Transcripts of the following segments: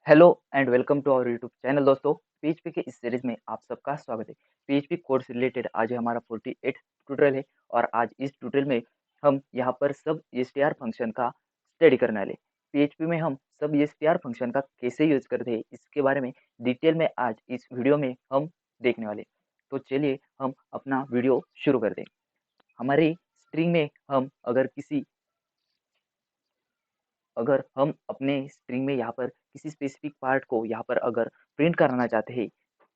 Hello and welcome to our YouTube channel दोस्तों। PHP के इस सीरीज में आप सबका स्वागत है। पीएचपी कोड से रिलेटेड आज हमारा 48 ट्यूटोरियल है और आज इस ट्यूटोरियल में हम यहाँ पर सब एसटीआर फंक्शन का स्टडी करने वाले। पीएचपी में हम सब एसटीआर फंक्शन का कैसे यूज करते हैं इसके बारे में डिटेल में आज इस वीडियो में हम देखने वाले। तो चलिए हम अपना वीडियो शुरू करते हैं। हमारी स्ट्रिंग में हम अगर हम अपने स्ट्रिंग में यहाँ पर किसी स्पेसिफिक पार्ट को यहाँ पर अगर प्रिंट कराना चाहते हैं,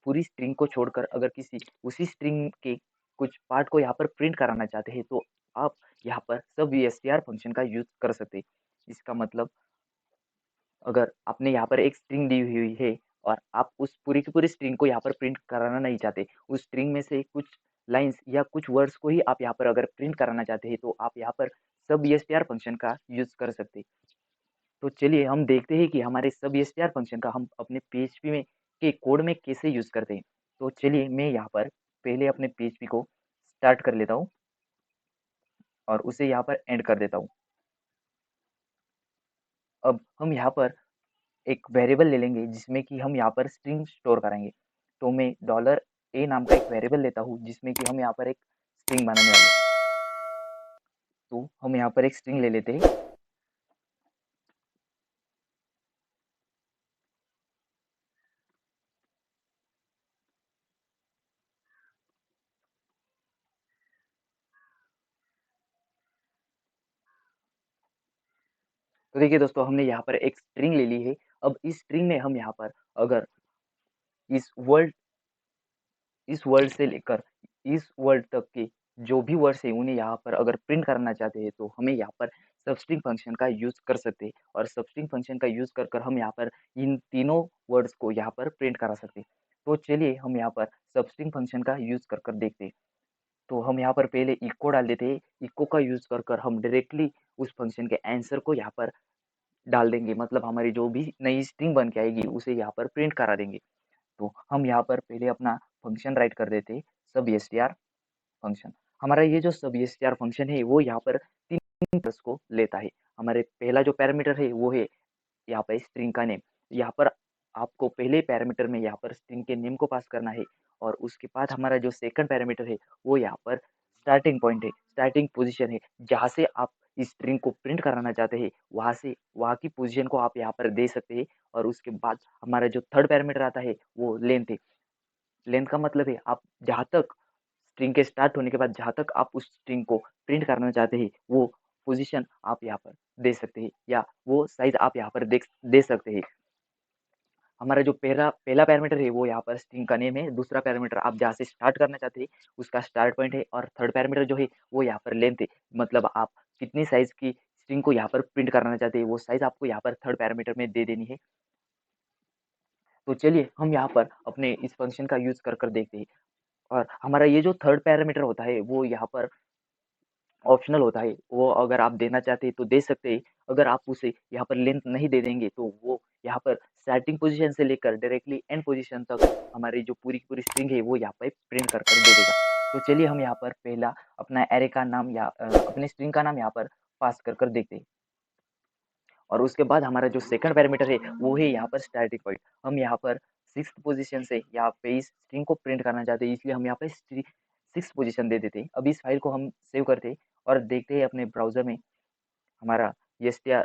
पूरी स्ट्रिंग को छोड़कर अगर किसी उसी स्ट्रिंग के कुछ पार्ट को यहाँ पर प्रिंट कराना चाहते हैं, तो आप यहाँ पर सब str फंक्शन का यूज कर सकते हैं। इसका मतलब अगर आपने यहाँ पर एक स्ट्रिंग दी हुई है और आप उस पूरी की पूरी स्ट्रिंग को यहाँ पर प्रिंट कराना नहीं चाहते, उस स्ट्रिंग में से कुछ लाइन्स या कुछ वर्ड्स को ही आप यहाँ पर अगर प्रिंट कराना चाहते हैं, तो आप यहाँ पर सब str फंक्शन का यूज कर सकते हैं। तो चलिए हम देखते हैं कि हमारे सब एसटीआर फंक्शन का हम अपने पीएचपी में के कोड में कैसे यूज़ करते हैं। तो चलिए मैं यहाँ पर पहले अपने पीएचपी को स्टार्ट कर लेता हूँ और उसे यहाँ पर एंड कर देता हूँ। अब हम यहाँ पर एक वेरिएबल ले लेंगे जिसमें कि हम यहाँ पर स्ट्रिंग स्टोर करेंगे। तो मैं $a नाम का एक वेरिएबल लेता हूँ जिसमें कि हम यहाँ पर एक स्ट्रिंग बनाने वाले हैं। तो हम यहाँ पर एक स्ट्रिंग ले लेते हैं। तो देखिए दोस्तों, हमने यहाँ पर एक स्ट्रिंग ले ली है। अब इस स्ट्रिंग में हम यहाँ पर अगर इस वर्ड इस वर्ड से लेकर इस वर्ड तक के जो भी वर्ड्स हैं उन्हें यहाँ पर अगर प्रिंट करना चाहते हैं, तो हमें यहाँ पर सबस्ट्रिंग फंक्शन का यूज़ कर सकते हैं और सबस्ट्रिंग फंक्शन का यूज़ कर कर हम यहाँ पर इन तीनों वर्ड्स को यहाँ पर प्रिंट करा सकते हैं। तो चलिए हम यहाँ पर सबस्ट्रिंग फंक्शन का यूज़ कर कर देखते हैं। तो हम यहाँ पर पहले इको डाल देते हैं। इको का यूज़ कर कर हम डायरेक्टली उस फंक्शन के आंसर को यहाँ पर डाल देंगे, मतलब हमारी जो भी नई स्ट्रिंग बन के आएगी उसे यहाँ पर प्रिंट करा देंगे। तो हम यहाँ पर पहले अपना फंक्शन राइट कर देते हैं, सब एसटीआर फंक्शन। हमारा ये जो सब एसटीआर फंक्शन है वो यहाँ पर तीन पैरामीटर्स को लेता है। हमारे पहला जो पैरामीटर है वो है यहाँ पर स्ट्रिंग का नेम। यहाँ पर आपको पहले पैरामीटर में यहाँ पर स्ट्रिंग के नेम को पास करना है और उसके बाद हमारा जो सेकंड पैरामीटर है वो यहाँ पर स्टार्टिंग पॉइंट है, स्टार्टिंग पोजीशन है, जहाँ से आप इस स्ट्रिंग को प्रिंट कराना चाहते हैं वहाँ की पोजीशन को आप यहाँ पर दे सकते हैं। और उसके बाद हमारा जो थर्ड पैरामीटर आता है वो लेंथ है। लेंथ का मतलब है आप जहाँ तक स्ट्रिंग के स्टार्ट होने के बाद जहाँ तक आप उस स्ट्रिंग को प्रिंट करना चाहते हैं वो पोजीशन आप यहाँ पर दे सकते हैं या वो साइज आप यहाँ पर दे सकते हैं। हमारा जो पहला पहला पैरामीटर है वो यहाँ पर स्ट्रिंग का नेम है, दूसरा पैरामीटर आप जहाँ से स्टार्ट करना चाहते हैं उसका स्टार्ट पॉइंट है और थर्ड पैरामीटर जो है वो यहाँ पर लेंथ है, मतलब आप कितनी साइज की स्ट्रिंग को यहाँ पर प्रिंट कराना चाहते हैं वो साइज आपको यहाँ पर थर्ड पैरामीटर में दे देनी है। तो चलिए हम यहाँ पर अपने इस फंक्शन का यूज कर कर देखते हैं। और हमारा ये जो थर्ड पैरामीटर होता है वो यहाँ पर ऑप्शनल होता है, वो अगर आप देना चाहते हैं तो दे सकते हैं। अगर आप उसे यहाँ पर लेंथ नहीं दे देंगे तो वो यहाँ पर स्टार्टिंग पोजीशन से लेकर डायरेक्टली एंड पोजीशन तक हमारी जो पूरी की पूरी स्ट्रिंग है वो यहाँ पे प्रिंट कर कर दे देगा। तो चलिए हम यहाँ पर पहला अपना एरे का नाम या अपने स्ट्रिंग का नाम यहाँ पर पास कर कर देखते हैं। और उसके बाद हमारा जो सेकंड पैरामीटर है वो है यहाँ पर स्टैटिक पॉइंट। हम यहाँ पर सिक्स्थ पोजीशन से यहाँ पे इस स्ट्रिंग को प्रिंट करना चाहते हैं, इसलिए हम यहाँ पे सिक्स पोजीशन दे देते हैं। अब इस फाइल को हम सेव करते हैं और देखते हैं अपने ब्राउजर में हमारा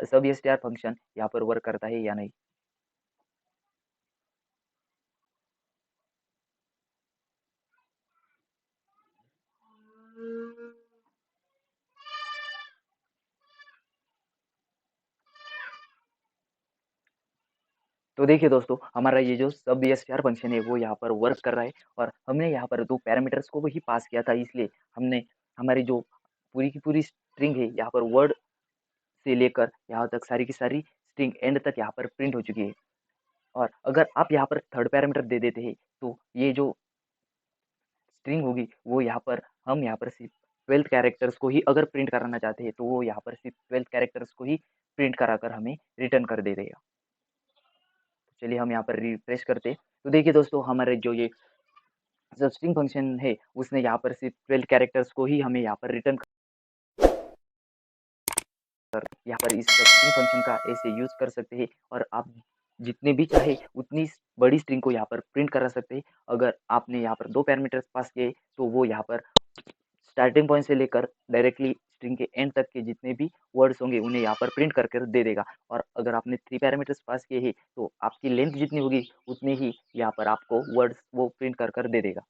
सब एसटीआर फंक्शन यहाँ पर वर्क करता है या नहीं। तो देखिए दोस्तों, हमारा ये जो सब एसटीआर फंक्शन है वो यहाँ पर वर्क कर रहा है और हमने यहाँ पर दो पैरामीटर्स को भी पास किया था, इसलिए हमने हमारी जो पूरी की पूरी स्ट्रिंग है यहाँ पर वर्ड से लेकर यहाँ तक सारी की सारी स्ट्रिंग एंड तक यहाँ पर प्रिंट हो चुकी है। और अगर आप यहाँ पर थर्ड पैरामीटर दे देते हैं तो ये जो स्ट्रिंग होगी वो यहाँ पर हम यहाँ पर सिर्फ 12 कैरेक्टर्स को ही अगर प्रिंट कराना चाहते हैं तो वो यहाँ पर सिर्फ 12 कैरेक्टर्स को ही प्रिंट कराकर हमें रिटर्न कर दे देगा। तो चलिए हम यहाँ पर रिफ्रेश करते हैं। तो देखिए दोस्तों, हमारे जो ये स्ट्रिंग फंक्शन है उसने यहाँ पर सिर्फ 12 कैरेक्टर्स को ही हमें यहाँ पर रिटर्न कर, यहाँ पर इस स्ट्रिंग फंक्शन का ऐसे यूज कर सकते हैं और आप जितने भी चाहे उतनी बड़ी स्ट्रिंग को यहाँ पर प्रिंट करा सकते हैं। अगर आपने यहाँ पर 2 पैरामीटर्स पास किए तो वो यहाँ पर स्टार्टिंग पॉइंट से लेकर डायरेक्टली स्ट्रिंग के एंड तक के जितने भी वर्ड्स होंगे उन्हें यहाँ पर प्रिंट कर कर दे देगा। और अगर आपने 3 पैरामीटर्स पास किए हैं तो आपकी लेंथ जितनी होगी उतनी ही यहाँ पर आपको वर्ड्स वो प्रिंट कर कर दे देगा।